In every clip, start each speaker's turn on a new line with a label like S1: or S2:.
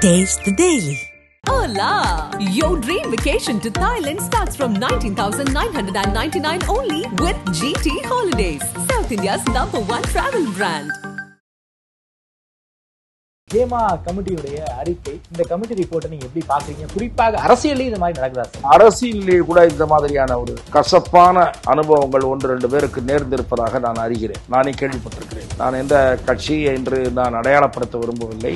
S1: Taste the Daily.
S2: Hola! Your dream vacation to Thailand starts from 19,999 only with GT Holidays, South India's #1 travel brand.
S3: Hema கமிட்டியுடைய அறிக்கை, இந்த committee ரிப்போர்ட்டை நீங்க எப்படி பாக்குறீங்க? குறிப்பாக அரசியலே இந்த மாதிரி நடக்குதா சார்?
S4: அரசியலே கூட இந்த மாதிரியான ஒரு கசப்பான அனுபவங்கள் 1-2 பேருக்கு நேர்ந்திருப்பதாக நான் அறிகிறேன். நானே கேள்விப்பட்டிருக்கிறேன். நான் எந்த கட்சியை என்று நான் அடையாளப்படுத்த விரும்பவில்லை.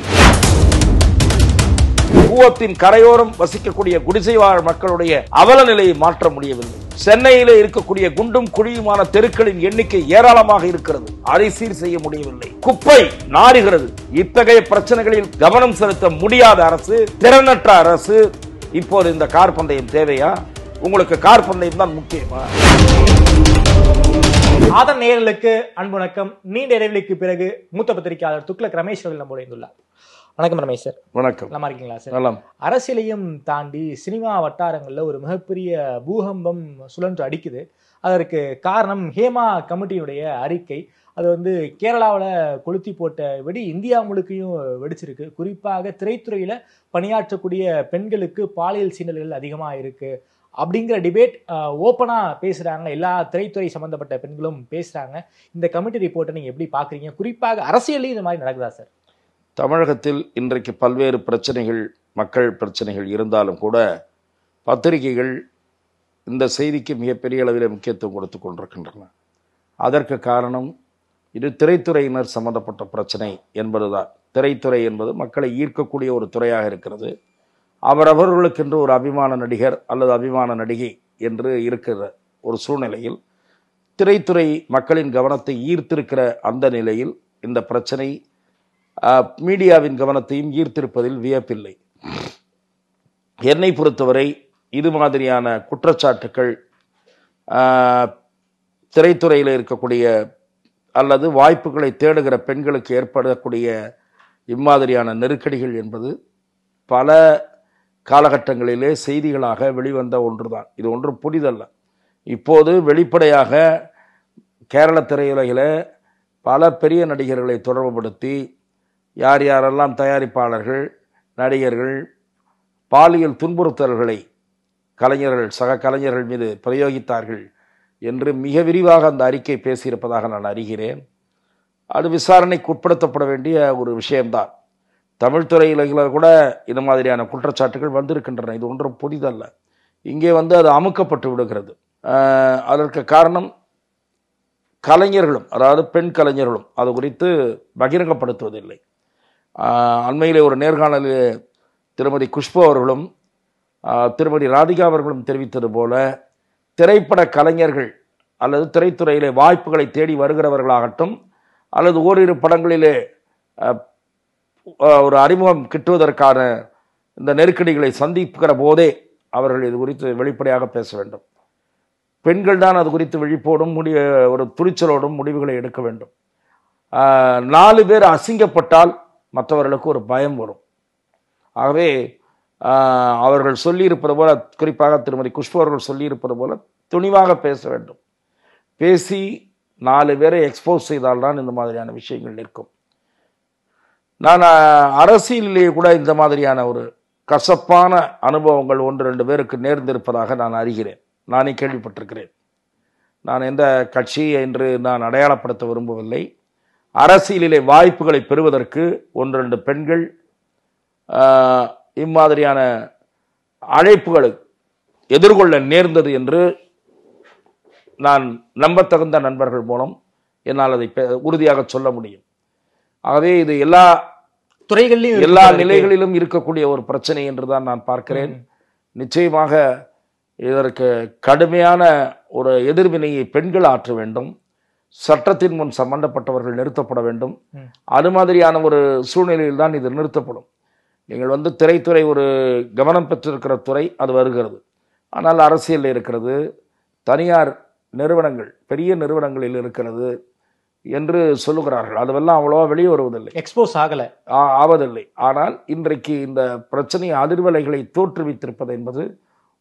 S4: கூவத்தின் கரையோரம் வசிக்கக்கூடிய குடிசைவாழ் மக்களுடைய அவல நிலையை மாற்ற முடியவில்லை. சென்னையிலே இருக்கக்கூடிய குண்டும் குழியுமான தெருக்களின் எண்ணிக்கை ஏராளமாக இருக்கிறது. அதை சீர் செய்ய முடியவில்லை. குப்பை நாறுகிறது. இத்தகைய பிரச்சனைகளில் கவனம் செலுத்த முடியாத அரசு, திறனற்ற அரசு. இப்போது இந்த கார் பந்தயம் தேவையா? உங்களுக்கு கார் பந்தயம் தான் முக்கியமா?
S3: ஆதன் நேயர்களுக்கு அன்பு வணக்கம். நீண்ட இடைவெளிக்கு பிறகு மூத்த பத்திரிகையாளர் துக்ளக் ரமேஷ் அவர்கள் நம்மோடு இருந்துள்ளார். வணக்கம் ரமேஷ் சார்.
S4: வணக்கம்.
S3: நல்லா இருக்கீங்களா சார்?
S4: நலம்.
S3: அரசியலையும் தாண்டி சினிமா வட்டாரங்கள்ல ஒரு மிகப்பெரிய பூகம்பம் சுழன்று அடிக்குது. அதற்கு காரணம் ஹேமா கமிட்டியுடைய அறிக்கை. அது கேரளாவில் கொளுத்தி போட்ட வெடி இந்தியா முழுக்கையும் வெடிச்சிருக்கு. குறிப்பாக திரைத்துறையில பணியாற்றக்கூடிய பெண்களுக்கு பாலியல் சீண்டல்கள் அதிகமா இருக்கு அப்படிங்கிற டிபேட் ஓப்பனா பேசுறாங்க. எல்லா திரைத்துறை சம்பந்தப்பட்ட பெண்களும் பேசுறாங்க. இந்த கமிட்டி ரிப்போர்ட்டை நீங்க எப்படி பாக்குறீங்க? குறிப்பாக அரசியலையும் இந்த மாதிரி நடக்குதா சார்?
S4: தமிழகத்தில் இன்றைக்கு பல்வேறு பிரச்சனைகள், மக்கள் பிரச்சனைகள் இருந்தாலும் கூட பத்திரிகைகள் இந்த செய்திக்கு மிகப்பெரிய அளவில் முக்கியத்துவம் கொடுத்து கொண்டிருக்கின்றன. அதற்கு காரணம் இது திரைத்துறையினர் சம்பந்தப்பட்ட பிரச்சனை என்பதுதான். திரைத்துறை என்பது மக்களை ஈர்க்கக்கூடிய ஒரு துறையாக இருக்கிறது. அவரவர்களுக்கென்று ஒரு அபிமான நடிகர் அல்லது அபிமான நடிகை என்று இருக்கிற ஒரு சூழ்நிலையில் திரைத்துறை மக்களின் கவனத்தை ஈர்த்திருக்கிற அந்த நிலையில் இந்த பிரச்சனை மீடியாவின் கவனத்தையும் ஈர்த்திருப்பதில் வியப்பில்லை. என்னை பொறுத்தவரை இது மாதிரியான குற்றச்சாட்டுக்கள் திரைத்துறையில் இருக்கக்கூடிய அல்லது வாய்ப்புகளை தேடுகிற பெண்களுக்கு ஏற்படக்கூடிய இம்மாதிரியான நெருக்கடிகள் என்பது பல காலகட்டங்களிலே செய்திகளாக வெளிவந்த ஒன்றுதான். இது ஒன்றும் புதிதல்ல. இப்போது வெளிப்படையாக கேரள திரையுலகில் பல பெரிய நடிகர்களை தொடர்புபடுத்தி யார் யாரெல்லாம் தயாரிப்பாளர்கள், நடிகர்கள் பாலியல் துன்புறுத்தல்களை கலைஞர்கள், சக கலைஞர்கள் மீது பிரயோகித்தார்கள் என்று மிக விரிவாக அந்த அறிக்கை பேசியிருப்பதாக நான் அறிகிறேன். அது விசாரணைக்கு உட்படுத்தப்பட வேண்டிய ஒரு விஷயம்தான். தமிழ் துறையில் கூட இந்த மாதிரியான குற்றச்சாட்டுகள் வந்திருக்கின்றன. இது ஒன்றும் புதிதல்ல. இங்கே அது அமுக்கப்பட்டு விடுகிறது. அதற்கு காரணம் கலைஞர்களும், அதாவது பெண் கலைஞர்களும் அது குறித்து பகிரங்கப்படுத்துவதில்லை. அண்மையிலே ஒரு நேர்காணலில் திருமதி குஷ்பு அவர்களும் திருமதி ராதிகா அவர்களும் தெரிவித்தது போல திரைப்பட கலைஞர்கள் அல்லது திரைத்துறையிலே வாய்ப்புகளை தேடி வருகிறவர்களாகட்டும் அல்லது ஓரிரு படங்களிலே ஒரு அறிமுகம் கிட்டுவதற்கான இந்த நெருக்கடிகளை சந்திக்கிற போதே அவர்கள் இது குறித்து வெளிப்படையாக பேச வேண்டும். பெண்கள் தான் அது குறித்து விழிப்போடும் ஒரு துணிச்சலோடும் முடிவுகளை எடுக்க வேண்டும். 4 பேர் அசிங்கப்பட்டால் மற்றவர்களுக்கு ஒரு பயம் வரும். ஆகவே அவர்கள் சொல்லியிருப்பது போல, குறிப்பாக திருமதி குஷ்பு அவர்கள் சொல்லியிருப்பது போல துணிவாக பேச வேண்டும். பேசி 4 பேரை எக்ஸ்போஸ் செய்தால்தான் இந்த மாதிரியான விஷயங்கள் இருக்கும். நான் அரசியலிலேயே கூட இந்த மாதிரியான ஒரு கசப்பான அனுபவங்கள் 1-2 பேருக்கு நேர்ந்திருப்பதாக நான் அறிகிறேன். நானே கேள்விப்பட்டிருக்கிறேன். நான் எந்த கட்சியை என்று நான் அடையாளப்படுத்த விரும்பவில்லை. அரசியலிலே வாய்ப்புகளை பெறுவதற்கு 1-2 பெண்கள் இம்மாதிரியான அழைப்புகளை எதிர்கொள்ள நேர்ந்தது என்று நான் நம்பத்தகுந்த நண்பர்கள் மூலம் என்னால் அதை உறுதியாக சொல்ல முடியும். ஆகவே இது எல்லா துறைகளிலும், எல்லா நிலைகளிலும் இருக்கக்கூடிய ஒரு பிரச்சனை என்றுதான் நான் பார்க்கிறேன். நிச்சயமாக இதற்கு கடுமையான ஒரு எதிர்வினையை பெண்கள் ஆற்ற வேண்டும். சட்டத்தின் முன் சம்பந்தப்பட்டவர்கள் நிறுத்தப்பட வேண்டும். அது மாதிரியான ஒரு சூழ்நிலையில் தான் இது நிறுத்தப்படும். நீங்கள் திரைத்துறை ஒரு கவனம் பெற்றிருக்கிற துறை, அது வருகிறது. ஆனால் அரசியலில் இருக்கிறது, தனியார் நிறுவனங்கள், பெரிய நிறுவனங்களில் இருக்கிறது என்று சொல்லுகிறார்கள். அதுவெல்லாம் அவ்வளவா வெளியே வருவதில்லை,
S3: எக்ஸ்போஸ்
S4: ஆவதில்லை. ஆனால் இன்றைக்கு இந்த பிரச்சனை அதிர்வலைகளை தோற்றுவித்திருப்பது என்பது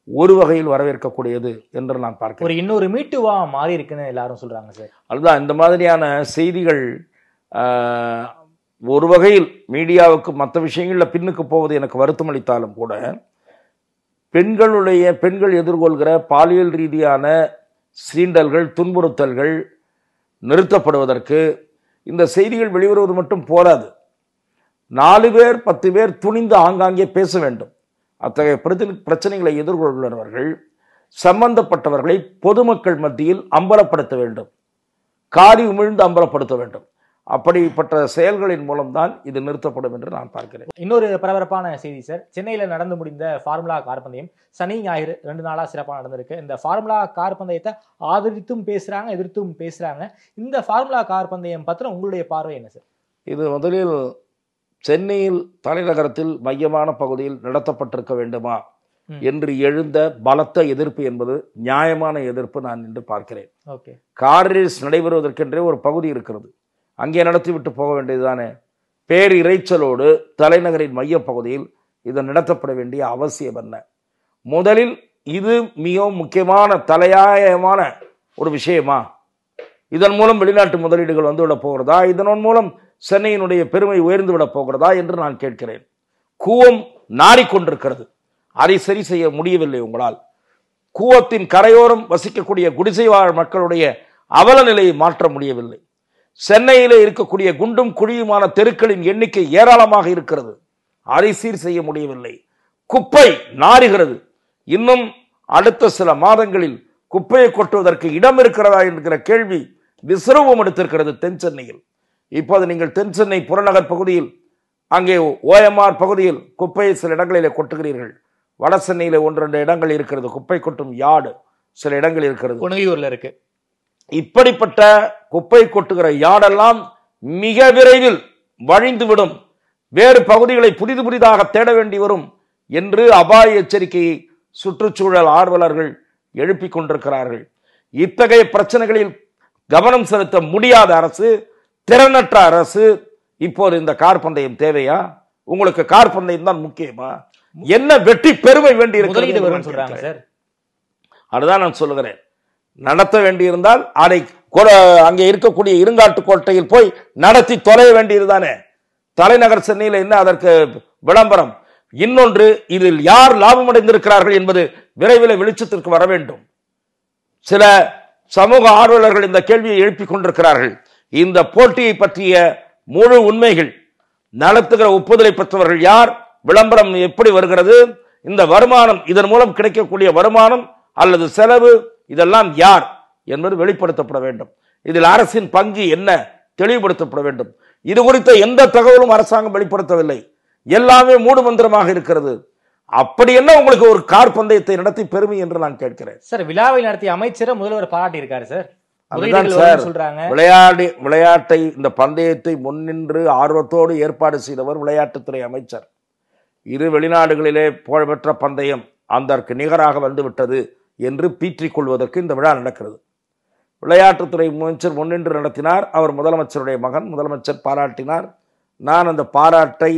S4: ஒரு வகையில் வரவேற்கக்கூடியது என்று நான் பார்க்கிறேன்.
S3: ஒரு இன்னொரு மீட்டுவா மாறி இருக்குன்னு எல்லாரும் சொல்றாங்க சார்.
S4: அதுதான் இந்த மாதிரியான செய்திகள் ஒரு வகையில் மீடியாவுக்கு மற்ற விஷயங்களில் பின்னுக்கு போவது எனக்கு வருத்தம் அளித்தாலும் கூட பெண்கள் எதிர்கொள்கிற பாலியல் ரீதியான சீண்டல்கள், துன்புறுத்தல்கள் நிறுத்தப்படுவதற்கு இந்த செய்திகள் வெளிவருவது மட்டும் போராது. 4 பேர் 10 பேர் துணிந்து ஆங்காங்கே பேச வேண்டும். அத்தகைய பிரச்சனைகளை எதிர்கொள்கிறவர்கள் சம்பந்தப்பட்டவர்களை பொதுமக்கள் மத்தியில் அம்பலப்படுத்த வேண்டும், காரி உமிழ்ந்து அம்பலப்படுத்த வேண்டும். அப்படிப்பட்ட செயல்களின் மூலம்தான் இது நிறுத்தப்படும் என்று நான் பார்க்கிறேன்.
S3: இன்னொரு பரபரப்பான செய்தி சார், சென்னையில் நடந்து முடிந்த ஃபார்முலா கார் பந்தயம் சனி ஞாயிறு 2 நாளா சிறப்பாக நடந்திருக்கு. இந்த ஃபார்முலா கார் பந்தயத்தை ஆதரித்தும் பேசுறாங்க, எதிர்த்தும் பேசுறாங்க. இந்த ஃபார்முலா கார் பந்தயம் பத்தின உங்களுடைய பார்வை என்ன சார்?
S4: இது முதலில் சென்னையில் தலைநகரத்தில் மையமான பகுதியில் நடத்தப்பட்டிருக்க வேண்டுமா என்று எழுந்த பலத்த எதிர்ப்பு என்பது நியாயமான எதிர்ப்பு நான் என்று பார்க்கிறேன். கார் ரேஸ் நடைபெறுவதற்கென்றே ஒரு பகுதி இருக்கிறது, அங்கே நடத்திவிட்டு போக வேண்டியதுதானே. பேரிரைச்சலோடு தலைநகரின் மைய பகுதியில் இது நடத்தப்பட வேண்டிய அவசியம் என்ன? முதலில் இது மிகவும் முக்கியமான தலையாயமான ஒரு விஷயமா? இதன் மூலம் வெளிநாட்டு முதலீடுகள் வந்துவிட போகிறதா? இதன் மூலம் சென்னையினுடைய பெருமை உயர்ந்து விட போகிறதா என்று நான் கேட்கிறேன். கூவம் நாறிக்கொண்டிருக்கிறது, அதை சரி செய்ய முடியவில்லை உங்களால். கூவத்தின் கரையோரம் வசிக்கக்கூடிய குடிசை வாழ் மக்களுடைய அவல நிலையை மாற்ற முடியவில்லை. சென்னையிலே இருக்கக்கூடிய குண்டும் குழியுமான தெருக்களின் எண்ணிக்கை ஏராளமாக இருக்கிறது, அதை சீர் செய்ய முடியவில்லை. குப்பை நாறுகிறது. இன்னும் அடுத்த சில மாதங்களில் குப்பையை கொட்டுவதற்கு இடம் இருக்கிறதா என்கிற கேள்வி விசுரூபம் எடுத்திருக்கிறது தென் சென்னையில். இப்போது நீங்கள் தென் சென்னை புறநகர் பகுதியில், அங்கே OMR பகுதியில் குப்பையை சில இடங்களிலே கொட்டுகிறீர்கள். வட சென்னையில 1-2 இடங்கள் இருக்கிறது குப்பை கொட்டும் யார்டு, சில இடங்கள் இருக்கிறது,
S3: கொணங்கியூர்ல இருக்கு.
S4: இப்படிப்பட்ட குப்பை கொட்டுகிற யார்டெல்லாம் மிக விரைவில் வழிந்துவிடும், வேறு பகுதிகளை புதிதாக தேட வேண்டி வரும் என்று அபாய எச்சரிக்கையை சுற்றுச்சூழல் ஆர்வலர்கள் எழுப்பிக் கொண்டிருக்கிறார்கள். இத்தகைய பிரச்சனைகளில் கவனம் செலுத்த முடியாத அரசு, திறனற்ற அரசு, இப்போது இந்த கார் பந்தயம் தேவையா? உங்களுக்கு கார் பந்தயம் தான் முக்கியமா? என்ன வெற்றி பெருமை வேண்டி இருக்கிறது? அதுதான் நான் சொல்லுகிறேன். நடத்த வேண்டியிருந்தால் அதை அங்கே இருக்கக்கூடிய இருங்காட்டு கோட்டையில் போய் நடத்தி தொலைய வேண்டியதுதானே. தலைநகர் சென்னையில் என்ன அதற்கு விளம்பரம்? இன்னொன்று, இதில் யார் லாபம் அடைந்திருக்கிறார்கள் என்பது விரைவில் வெளிச்சத்திற்கு வர வேண்டும். சில சமூக ஆர்வலர்கள் இந்த கேள்வியை எழுப்பிக் கொண்டிருக்கிறார்கள். இந்த போட்டியை பற்றிய முழு உண்மைகள், நடத்துகிற ஒப்புதலை பெற்றவர்கள் யார், விளம்பரம் எப்படி வருகிறது, இந்த வருமானம், இதன் மூலம் கிடைக்கக்கூடிய வருமானம் அல்லது செலவு, இதெல்லாம் யார் என்பது வெளிப்படுத்தப்பட வேண்டும். இதில் அரசின் பங்கு என்ன தெளிவுபடுத்தப்பட வேண்டும். இது குறித்த எந்த தகவலும் அரசாங்கம் வெளிப்படுத்தவில்லை, எல்லாமே மூடுமந்திரமாக இருக்கிறது. அப்படி என்ன உங்களுக்கு ஒரு கார் பந்தயத்தை நடத்தி பெருமை என்று நான் கேட்கிறேன்.
S3: சார், விழாவை நடத்திய அமைச்சரை முதல்வர் பாராட்டி இருக்காரு சார்.
S4: அதுதான் சார், விளையாட்டை, இந்த பந்தயத்தை முன்னின்று ஆர்வத்தோடு ஏற்பாடு செய்தவர் விளையாட்டுத்துறை அமைச்சர். இரு வெளிநாடுகளிலே புகழ்பெற்ற பந்தயம் அதற்கு நிகராக வந்துவிட்டது என்று பீற்றிக் கொள்வதற்கு இந்த விழா நடக்கிறது. விளையாட்டுத்துறை அமைச்சர் முன்னின்று நடத்தினார். அவர் முதலமைச்சருடைய மகன், முதலமைச்சர் பாராட்டினார். நான் அந்த பாராட்டை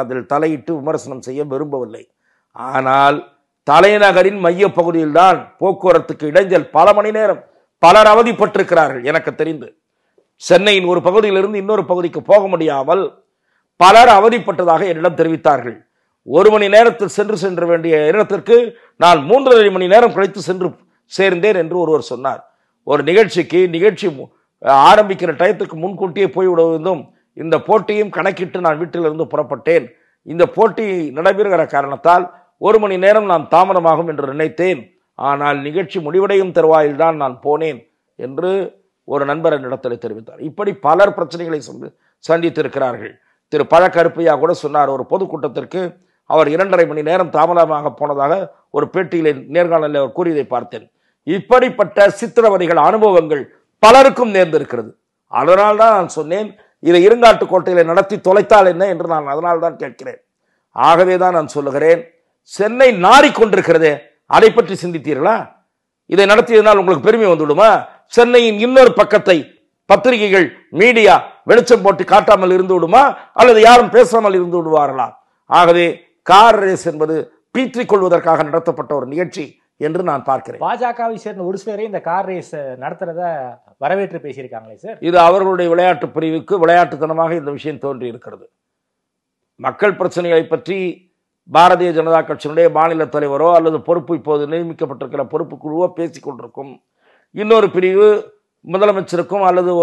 S4: அதில் தலையிட்டு விமர்சனம் செய்ய விரும்பவில்லை. ஆனால் தலைநகரின் மைய பகுதியில் தான் போக்குவரத்துக்கு இடைஞ்சல், பல மணி நேரம் பலர் அவதிப்பட்டிருக்கிறார்கள். எனக்கு தெரிந்து சென்னையின் ஒரு பகுதியிலிருந்து இன்னொரு பகுதிக்கு போக முடியாமல் பலர் அவதிப்பட்டதாக என்னிடம் தெரிவித்தார்கள். 1 மணி நேரத்தில் சென்று வேண்டிய இடத்திற்கு நான் 3.5 மணி நேரம் கழித்து சென்று சேர்ந்தேன் என்று ஒருவர் சொன்னார். ஒரு நிகழ்ச்சி ஆரம்பிக்கிற டயத்துக்கு முன்கூட்டியே போய்விடுவதும், இந்த போட்டியும் கணக்கிட்டு நான் வீட்டிலிருந்து புறப்பட்டேன். இந்த போட்டி நடைபெறுகிற காரணத்தால் 1 மணி நேரம் நான் தாமதமாகும் என்று நினைத்தேன். ஆனால் நிகழ்ச்சி முடிவடையும் தருவாயில் தான் நான் போனேன் என்று ஒரு நண்பர் என்னிடத்தில் தெரிவித்தார். இப்படி பலர் பிரச்சனைகளை சந்தித்திருக்கிறார்கள். திரு பழக்கருப்பையா கூட சொன்னார், ஒரு பொதுக்கூட்டத்திற்கு அவர் 2.5 மணி நேரம் தாமதமாக போனதாக ஒரு பேட்டியிலே நேர்காணலில் அவர் கூறியதை பார்த்தேன். இப்படிப்பட்ட சித்திரவதைகள், அனுபவங்கள் பலருக்கும் நேர்ந்திருக்கிறது. அதனால் தான் நான் சொன்னேன், இதை இருங்காட்டு கோட்டையில நடத்தி தொலைத்தால் என்ன என்று நான் அதனால் தான் கேட்கிறேன். ஆகவே தான் நான் சொல்லுகிறேன், சென்னை நாறிக்கொண்டிருக்கிறதே, அதை பற்றி சிந்தித்தீர்களா? இதை நடத்தியதனால் உங்களுக்கு பெருமை வந்துவிடுமா? சென்னையின் இன்னொரு பக்கத்தை பத்திரிகைகள், மீடியா வெளிச்சம் போட்டு காட்டாமல் இருந்து விடுமா, அல்லது யாரும் பேசாமல் இருந்து விடுவார்களா? ஆகவே கார் ரேஸ் என்பது பீற்றிக் கொள்வதற்காக நடத்தப்பட்ட ஒரு நிகழ்ச்சி என்று நான் பார்க்கிறேன்.
S3: பாஜகவை சேர்ந்த ஒரு சிலரே இந்த கார் ரேஸ் நடத்துறத வரவேற்று பேசியிருக்காங்களே சார்.
S4: இது அவர்களுடைய விளையாட்டு பிரிவுக்கு விளையாட்டுத்தனமாக இந்த விஷயம் தோன்றி இருக்கிறது. மக்கள் பிரச்சனைகளை பற்றி பாரதிய ஜனதா கட்சியினுடைய மாநில தலைவரோ அல்லது பொறுப்பு இப்போது நியமிக்கப்பட்டிருக்கிற பொறுப்பு குழுவோ பேசிக் கொண்டிருக்கும். இன்னொரு பிரிவு முதலமைச்சருக்கும் அல்லது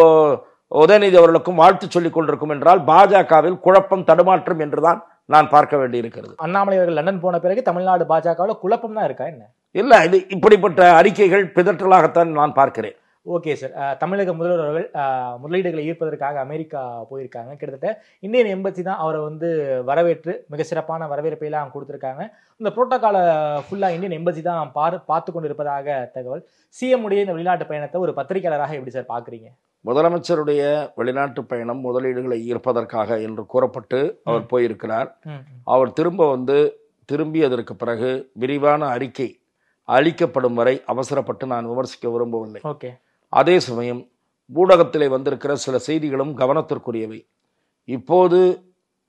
S4: உதயநிதி அவர்களுக்கும் வாழ்த்து சொல்லிக் கொண்டிருக்கும் என்றால் பாஜகவில் குழப்பம் தடுமாற்றம் என்றுதான் நான் பார்க்க வேண்டியிருக்கிறது.
S3: அண்ணாமலை அவர்கள் லண்டன் போன பிறகு தமிழ்நாடு பாஜகவில் குழப்பம் தான் இருக்கா என்ன?
S4: இல்ல, இது இப்படிப்பட்ட அறிக்கைகள் பிதற்றலாகத்தான் நான் பார்க்கிறேன்.
S3: Okay sir. தமிழக முதல்வர் அவர்கள் முதலீடுகளை ஈர்ப்பதற்காக அமெரிக்கா போயிருக்காங்க. கிட்டத்தட்ட இந்தியன் எம்பசி தான் அவரை வந்து வரவேற்று மிக சிறப்பான வரவேற்பையெல்லாம் கொடுத்துருக்காங்க. இந்த புரோட்டோகாலை ஃபுல்லாக இந்தியன் எம்பசி தான் பார்த்து கொண்டு இருப்பதாக தகவல். சிஎம் உடைய இந்த வெளிநாட்டு பயணத்தை ஒரு பத்திரிகையாளராக எப்படி சார் பார்க்குறீங்க?
S4: முதலமைச்சருடைய வெளிநாட்டு பயணம் முதலீடுகளை ஈர்ப்பதற்காக என்று கூறப்பட்டு அவர் போயிருக்கிறார். அவர் திரும்பியதற்கு பிறகு விரிவான அறிக்கை அளிக்கப்படும் வரை அவசரப்பட்டு நான் விமர்சிக்க விரும்பவில்லை. அதே சமயம் ஊடகத்திலே வந்திருக்கிற சில செய்திகளும் கவனத்திற்குரியவை. இப்போது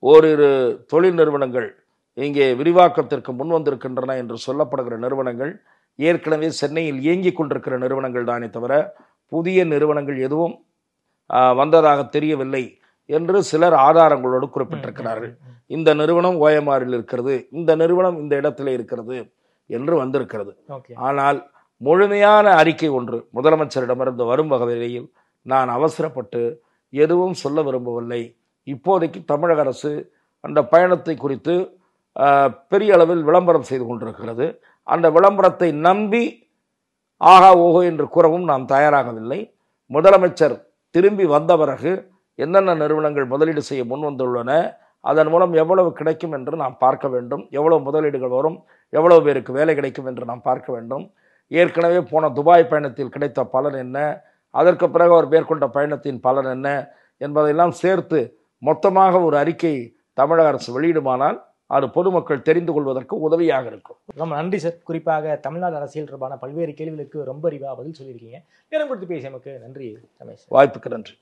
S4: ஓரிரு தொழில் நிறுவனங்கள் இங்கே விரிவாக்கத்திற்கு முன் வந்திருக்கின்றன என்று சொல்லப்படுகிற நிறுவனங்கள் ஏற்கனவே சென்னையில் இயங்கிக் கொண்டிருக்கிற நிறுவனங்கள் தானே தவிர புதிய நிறுவனங்கள் எதுவும் வந்ததாக தெரியவில்லை என்று சிலர் ஆதாரங்களோடு குறிப்பிட்டிருக்கிறார்கள். இந்த நிறுவனம் ஓஎம்ஆரில் இருக்கிறது, இந்த நிறுவனம் இந்த இடத்திலே இருக்கிறது என்று வந்திருக்கிறது. ஆனால் முழுமையான அறிக்கை ஒன்று முதலமைச்சரிடமிருந்து வரும் வகையில் நான் அவசரப்பட்டு எதுவும் சொல்ல விரும்பவில்லை. இப்போதைக்கு தமிழக அரசு அந்த பயணத்தை குறித்து பெரிய அளவில் விளம்பரம் செய்து கொண்டிருக்கிறது. அந்த விளம்பரத்தை நம்பி ஆகா ஓஹோ என்று கூறவும் நாம் தயாராகவில்லை. முதலமைச்சர் திரும்பி வந்த பிறகு என்னென்ன நிறுவனங்கள் முதலீடு செய்ய முன் வந்துள்ளன, அதன் மூலம் எவ்வளவு கிடைக்கும் என்று நாம் பார்க்க வேண்டும். எவ்வளவு முதலீடுகள் வரும், எவ்வளவு பேருக்கு வேலை கிடைக்கும் என்று நாம் பார்க்க வேண்டும். ஏற்கனவே போன துபாய் பயணத்தில் கிடைத்த பலன் என்ன, அதற்கு பிறகு அவர் மேற்கொண்ட பயணத்தின் பலன் என்ன என்பதையெல்லாம் சேர்த்து மொத்தமாக ஒரு அறிக்கை தமிழக அரசு வெளியிடுமானால் அது பொதுமக்கள் தெரிந்து கொள்வதற்கு உதவியாக இருக்கும்.
S3: ரொம்ப நன்றி சார். குறிப்பாக தமிழ்நாடு அரசியல் தொடர்பான பல்வேறு கேள்விகளுக்கு ரொம்ப அறிவாக பதில் சொல்லியிருக்கீங்க. நேரம் கொடுத்து பேசியமைக்கு நன்றி ரமேஷ்.
S4: வாய்ப்புக்கு நன்றி.